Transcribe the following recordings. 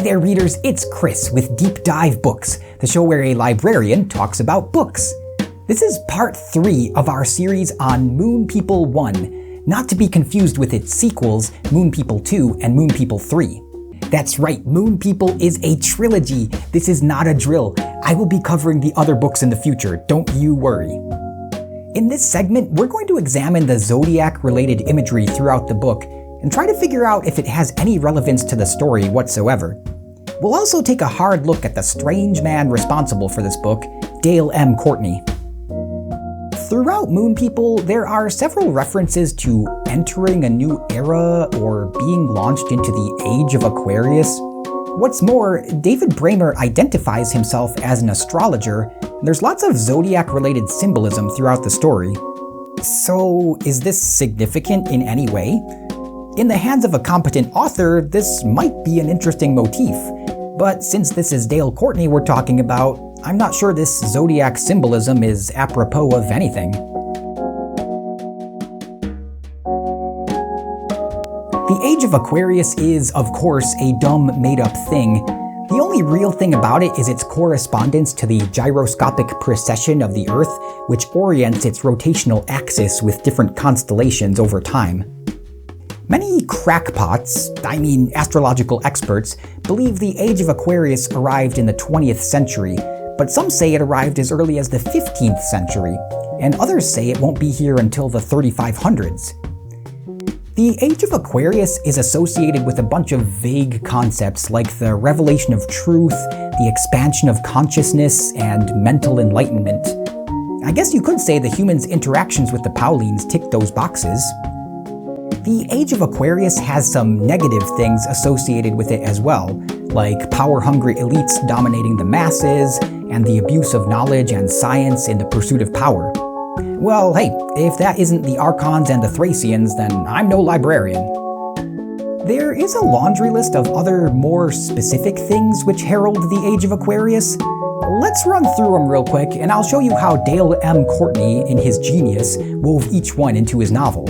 there readers, it's Chris with Deep Dive Books, the show where a librarian talks about books. This is part 3 of our series on Moon People 1, not to be confused with its sequels, Moon People 2 and Moon People 3. That's right, Moon People is a trilogy. This is not a drill. I will be covering the other books in the future, don't you worry. In this segment, we're going to examine the Zodiac-related imagery throughout the book and try to figure out if it has any relevance to the story whatsoever. We'll also take a hard look at the strange man responsible for this book, Dale M. Courtney. Throughout Moon People, there are several references to entering a new era or being launched into the Age of Aquarius. What's more, David Bramer identifies himself as an astrologer, and there's lots of Zodiac-related symbolism throughout the story. So, is this significant in any way? In the hands of a competent author, this might be an interesting motif, but since this is Dale Courtney we're talking about, I'm not sure this Zodiac symbolism is apropos of anything. The Age of Aquarius is, of course, a dumb, made-up thing. The only real thing about it is its correspondence to the gyroscopic precession of the Earth, which orients its rotational axis with different constellations over time. Many crackpots, astrological experts, believe the Age of Aquarius arrived in the 20th century, but some say it arrived as early as the 15th century, and others say it won't be here until the 3500s. The Age of Aquarius is associated with a bunch of vague concepts like the revelation of truth, the expansion of consciousness, and mental enlightenment. I guess you could say the humans' interactions with the Paulines tick those boxes. The Age of Aquarius has some negative things associated with it as well, like power-hungry elites dominating the masses, and the abuse of knowledge and science in the pursuit of power. Well, hey, if that isn't the Archons and the Thracians, then I'm no librarian. There is a laundry list of other, more specific things which herald the Age of Aquarius. Let's run through them real quick, and I'll show you how Dale M. Courtney, in his genius, wove each one into his novel.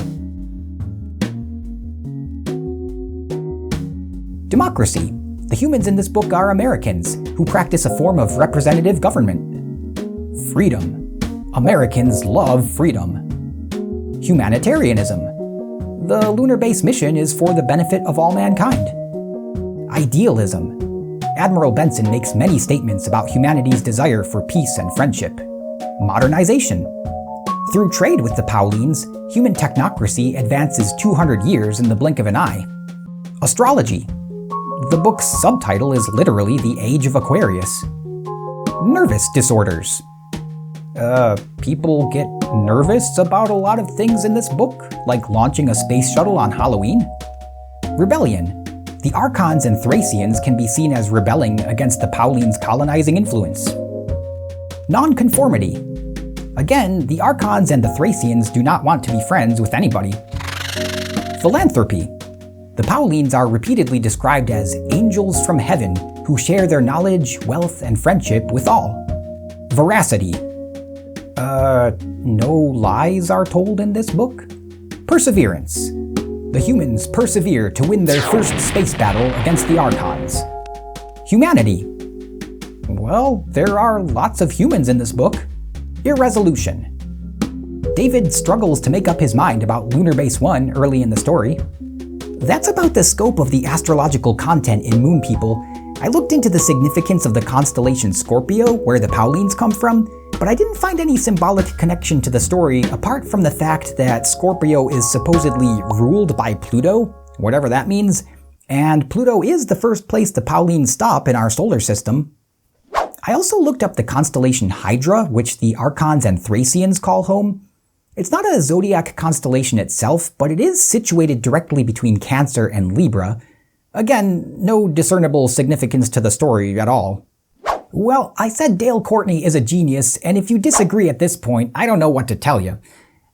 Democracy. The humans in this book are Americans, who practice a form of representative government. Freedom. Americans love freedom. Humanitarianism. The lunar base mission is for the benefit of all mankind. Idealism. Admiral Benson makes many statements about humanity's desire for peace and friendship. Modernization. Through trade with the Paulines, human technocracy advances 200 years in the blink of an eye. Astrology. The book's subtitle is literally The Age of Aquarius. Nervous disorders. People get nervous about a lot of things in this book, like launching a space shuttle on Halloween. Rebellion. The Archons and Thracians can be seen as rebelling against the Paulines' colonizing influence. Nonconformity. Again, the Archons and the Thracians do not want to be friends with anybody. Philanthropy. The Paulines are repeatedly described as angels from heaven who share their knowledge, wealth, and friendship with all. Veracity. No lies are told in this book. Perseverance. The humans persevere to win their first space battle against the Archons. Humanity. Well, there are lots of humans in this book. Irresolution. David struggles to make up his mind about Lunar Base 1 early in the story. That's about the scope of the astrological content in Moon People. I looked into the significance of the constellation Scorpio, where the Paulines come from, but I didn't find any symbolic connection to the story apart from the fact that Scorpio is supposedly ruled by Pluto, whatever that means, and Pluto is the first place the Paulines stop in our solar system. I also looked up the constellation Hydra, which the Archons and Thracians call home. It's not a zodiac constellation itself, but it is situated directly between Cancer and Libra. Again, no discernible significance to the story at all. Well, I said Dale Courtney is a genius, and if you disagree at this point, I don't know what to tell you.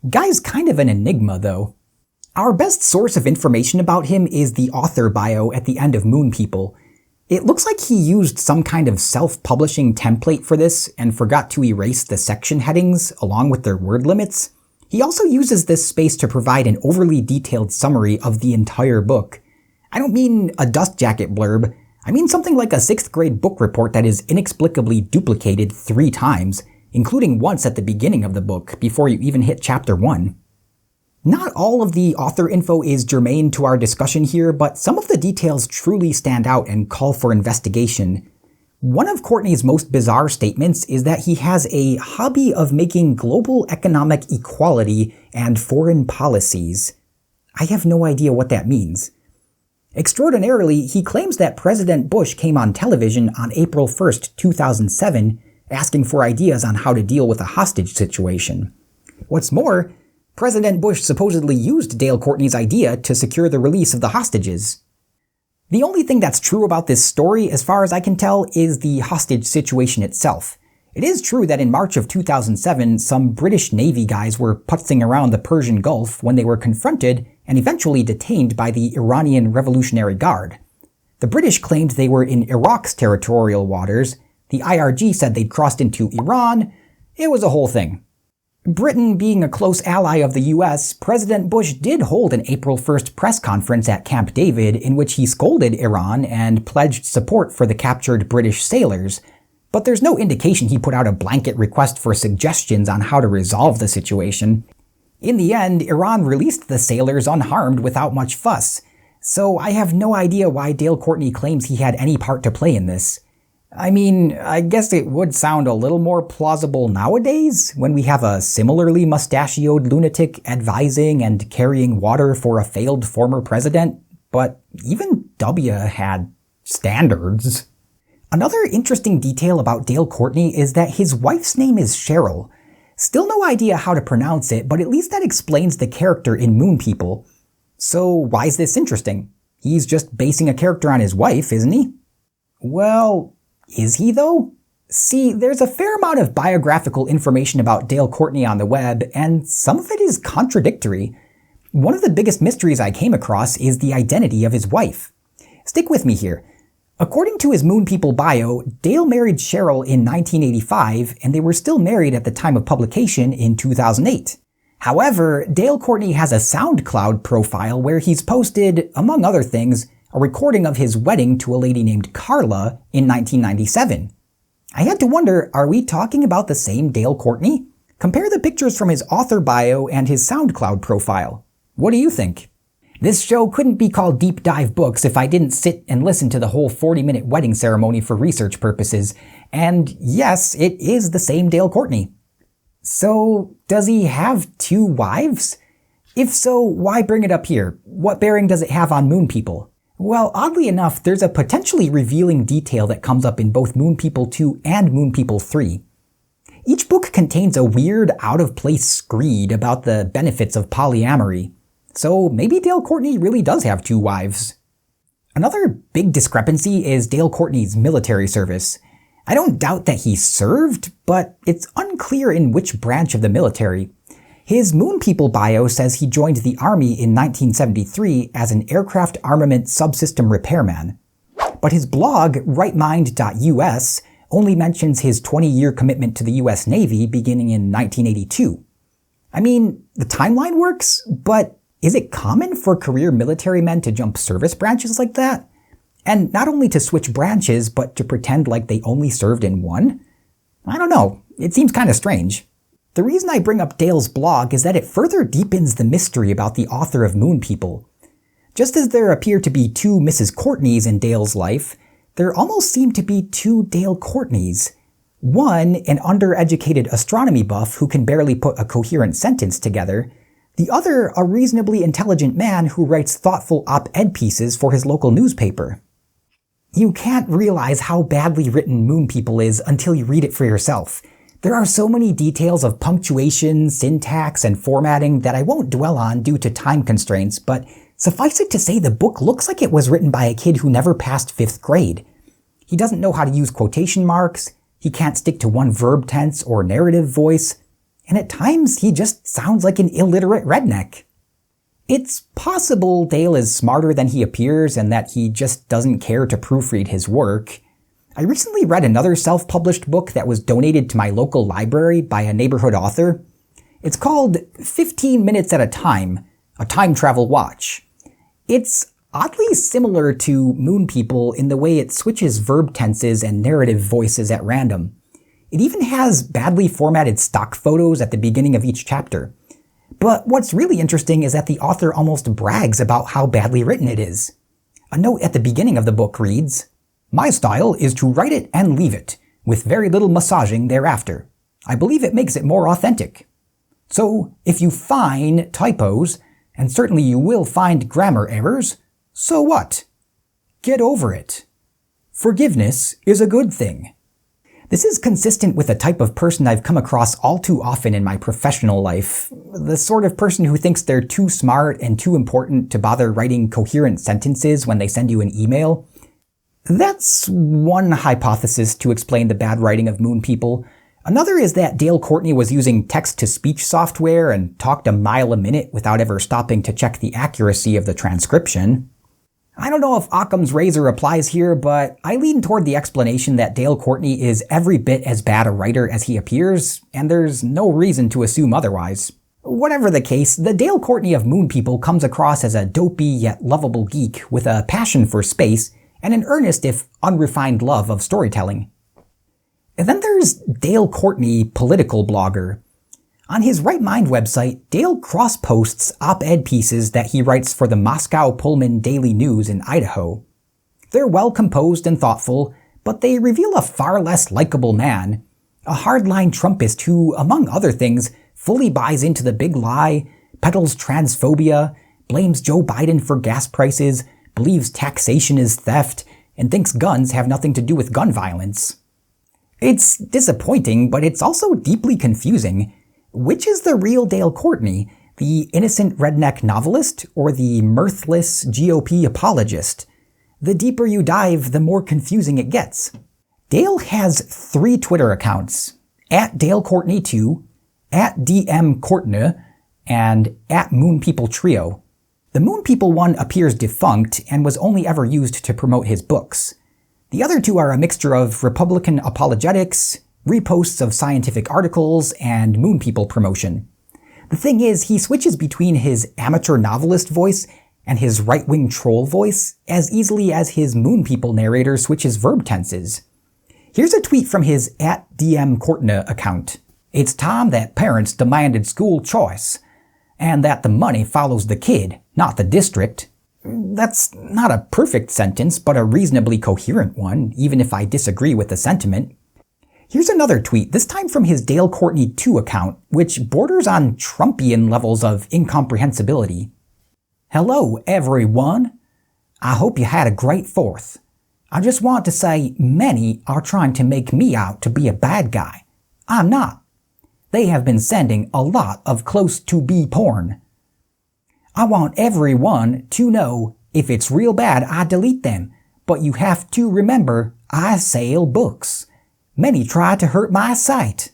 Guy's kind of an enigma, though. Our best source of information about him is the author bio at the end of Moon People. It looks like he used some kind of self-publishing template for this and forgot to erase the section headings along with their word limits. He also uses this space to provide an overly detailed summary of the entire book. I don't mean a dust jacket blurb, I mean something like a 6th grade book report that is inexplicably duplicated 3 times, including once at the beginning of the book, before you even hit chapter 1. Not all of the author info is germane to our discussion here, but some of the details truly stand out and call for investigation. One of Courtney's most bizarre statements is that he has a hobby of making global economic equality and foreign policies. I have no idea what that means. Extraordinarily, he claims that President Bush came on television on April 1st, 2007, asking for ideas on how to deal with a hostage situation. What's more, President Bush supposedly used Dale Courtney's idea to secure the release of the hostages. The only thing that's true about this story, as far as I can tell, is the hostage situation itself. It is true that in March of 2007, some British Navy guys were putzing around the Persian Gulf when they were confronted and eventually detained by the Iranian Revolutionary Guard. The British claimed they were in Iraq's territorial waters. The IRG said they'd crossed into Iran. It was a whole thing. Britain being a close ally of the US, President Bush did hold an April 1st press conference at Camp David in which he scolded Iran and pledged support for the captured British sailors, but there's no indication he put out a blanket request for suggestions on how to resolve the situation. In the end, Iran released the sailors unharmed without much fuss, so I have no idea why Dale Courtney claims he had any part to play in this. I mean, I guess it would sound a little more plausible nowadays, when we have a similarly mustachioed lunatic advising and carrying water for a failed former president, but even W had standards. Another interesting detail about Dale Courtney is that his wife's name is Cheryl. Still no idea how to pronounce it, but at least that explains the character in Moon People. So why is this interesting? He's just basing a character on his wife, isn't he? Well, is he though? See, there's a fair amount of biographical information about Dale Courtney on the web, and some of it is contradictory. One of the biggest mysteries I came across is the identity of his wife. Stick with me here. According to his Moon People bio, Dale married Cheryl in 1985, and they were still married at the time of publication in 2008. However, Dale Courtney has a SoundCloud profile where he's posted, among other things, a recording of his wedding to a lady named Carla in 1997. I had to wonder, are we talking about the same Dale Courtney? Compare the pictures from his author bio and his SoundCloud profile. What do you think? This show couldn't be called Deep Dive Books if I didn't sit and listen to the whole 40-minute wedding ceremony for research purposes, and yes, it is the same Dale Courtney. So, does he have 2 wives? If so, why bring it up here? What bearing does it have on Moon People? Well, oddly enough, there's a potentially revealing detail that comes up in both Moon People 2 and Moon People 3. Each book contains a weird, out-of-place screed about the benefits of polyamory. So maybe Dale Courtney really does have 2 wives. Another big discrepancy is Dale Courtney's military service. I don't doubt that he served, but it's unclear in which branch of the military. His Moon People bio says he joined the Army in 1973 as an aircraft armament subsystem repairman. But his blog, rightmind.us, only mentions his 20-year commitment to the US Navy beginning in 1982. I mean, the timeline works, but is it common for career military men to jump service branches like that? And not only to switch branches, but to pretend like they only served in one? I don't know, it seems kind of strange. The reason I bring up Dale's blog is that it further deepens the mystery about the author of Moon People. Just as there appear to be 2 Mrs. Courtneys in Dale's life, there almost seem to be 2 Dale Courtneys. One, an undereducated astronomy buff who can barely put a coherent sentence together. The other, a reasonably intelligent man who writes thoughtful op-ed pieces for his local newspaper. You can't realize how badly written Moon People is until you read it for yourself. There are so many details of punctuation, syntax, and formatting that I won't dwell on due to time constraints, but suffice it to say the book looks like it was written by a kid who never passed 5th grade. He doesn't know how to use quotation marks, he can't stick to one verb tense or narrative voice, and at times he just sounds like an illiterate redneck. It's possible Dale is smarter than he appears and that he just doesn't care to proofread his work. I recently read another self-published book that was donated to my local library by a neighborhood author. It's called 15 Minutes at a Time, a time travel watch. It's oddly similar to Moon People in the way it switches verb tenses and narrative voices at random. It even has badly formatted stock photos at the beginning of each chapter. But what's really interesting is that the author almost brags about how badly written it is. A note at the beginning of the book reads, "My style is to write it and leave it, with very little massaging thereafter. I believe it makes it more authentic. So, if you find typos, and certainly you will find grammar errors, so what? Get over it. Forgiveness is a good thing." This is consistent with a type of person I've come across all too often in my professional life. The sort of person who thinks they're too smart and too important to bother writing coherent sentences when they send you an email. That's one hypothesis to explain the bad writing of Moon People. Another is that Dale Courtney was using text-to-speech software and talked a mile a minute without ever stopping to check the accuracy of the transcription. I don't know if Occam's razor applies here, but I lean toward the explanation that Dale Courtney is every bit as bad a writer as he appears, and there's no reason to assume otherwise. Whatever the case, the Dale Courtney of Moon People comes across as a dopey yet lovable geek with a passion for space and an earnest if unrefined love of storytelling. And then there's Dale Courtney, political blogger. On his Right Mind website, Dale cross-posts op-ed pieces that he writes for the Moscow Pullman Daily News in Idaho. They're well-composed and thoughtful, but they reveal a far less likable man, a hardline Trumpist who, among other things, fully buys into the big lie, peddles transphobia, blames Joe Biden for gas prices, believes taxation is theft, and thinks guns have nothing to do with gun violence. It's disappointing, but it's also deeply confusing. Which is the real Dale Courtney, the innocent redneck novelist or the mirthless GOP apologist? The deeper you dive, the more confusing it gets. Dale has 3 Twitter accounts, @DaleCourtney2, @DMCourtney, and @MoonPeopleTrio. The Moon People one appears defunct and was only ever used to promote his books. The other 2 are a mixture of Republican apologetics, reposts of scientific articles, and Moon People promotion. The thing is, he switches between his amateur novelist voice and his right-wing troll voice as easily as his Moon People narrator switches verb tenses. Here's a tweet from his @DMCourtney account. "It's time that parents demanded school choice, and that the money follows the kid, not the district." That's not a perfect sentence, but a reasonably coherent one, even if I disagree with the sentiment. Here's another tweet, this time from his Dale Courtney 2 account, which borders on Trumpian levels of incomprehensibility. "Hello, everyone. I hope you had a great 4th. I just want to say many are trying to make me out to be a bad guy. I'm not. They have been sending a lot of close-to-be porn. I want everyone to know if it's real bad, I delete them, but you have to remember I sell books. Many try to hurt my site."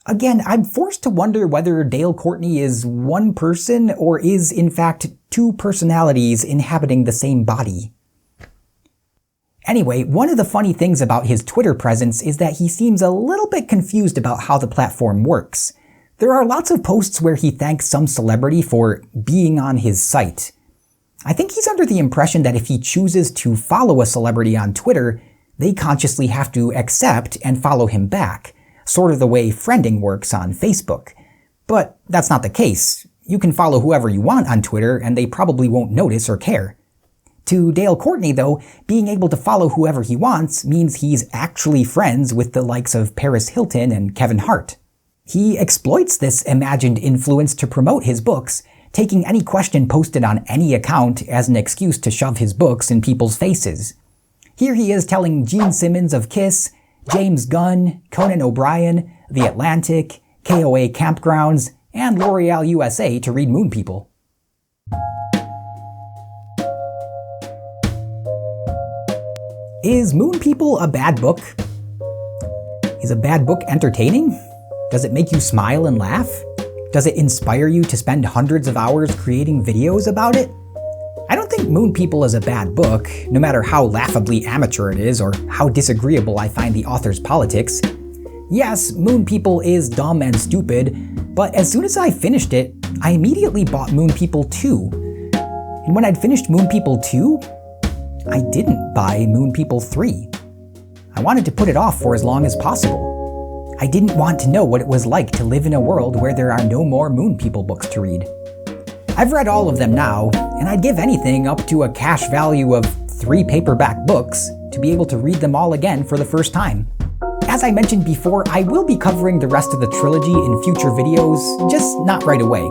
Again, I'm forced to wonder whether Dale Courtney is one person or is in fact 2 personalities inhabiting the same body. Anyway, one of the funny things about his Twitter presence is that he seems a little bit confused about how the platform works. There are lots of posts where he thanks some celebrity for being on his site. I think he's under the impression that if he chooses to follow a celebrity on Twitter, they consciously have to accept and follow him back, sort of the way friending works on Facebook. But that's not the case. You can follow whoever you want on Twitter and they probably won't notice or care. To Dale Courtney, though, being able to follow whoever he wants means he's actually friends with the likes of Paris Hilton and Kevin Hart. He exploits this imagined influence to promote his books, taking any question posted on any account as an excuse to shove his books in people's faces. Here he is telling Gene Simmons of Kiss, James Gunn, Conan O'Brien, The Atlantic, KOA Campgrounds, and L'Oreal USA to read Moon People. Is Moon People a bad book? Is a bad book entertaining? Does it make you smile and laugh? Does it inspire you to spend hundreds of hours creating videos about it? I don't think Moon People is a bad book, no matter how laughably amateur it is or how disagreeable I find the author's politics. Yes, Moon People is dumb and stupid, but as soon as I finished it, I immediately bought Moon People 2. And when I'd finished Moon People 2, I didn't buy Moon People 3. I wanted to put it off for as long as possible. I didn't want to know what it was like to live in a world where there are no more Moon People books to read. I've read all of them now, and I'd give anything up to a cash value of 3 paperback books to be able to read them all again for the first time. As I mentioned before, I will be covering the rest of the trilogy in future videos, just not right away.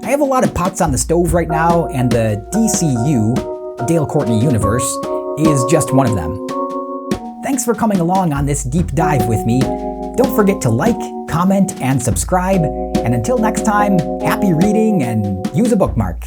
I have a lot of pots on the stove right now, and the DCU, Dale Courtney Universe, is just one of them. Thanks for coming along on this deep dive with me. Don't forget to like, comment, and subscribe. And until next time, happy reading and use a bookmark.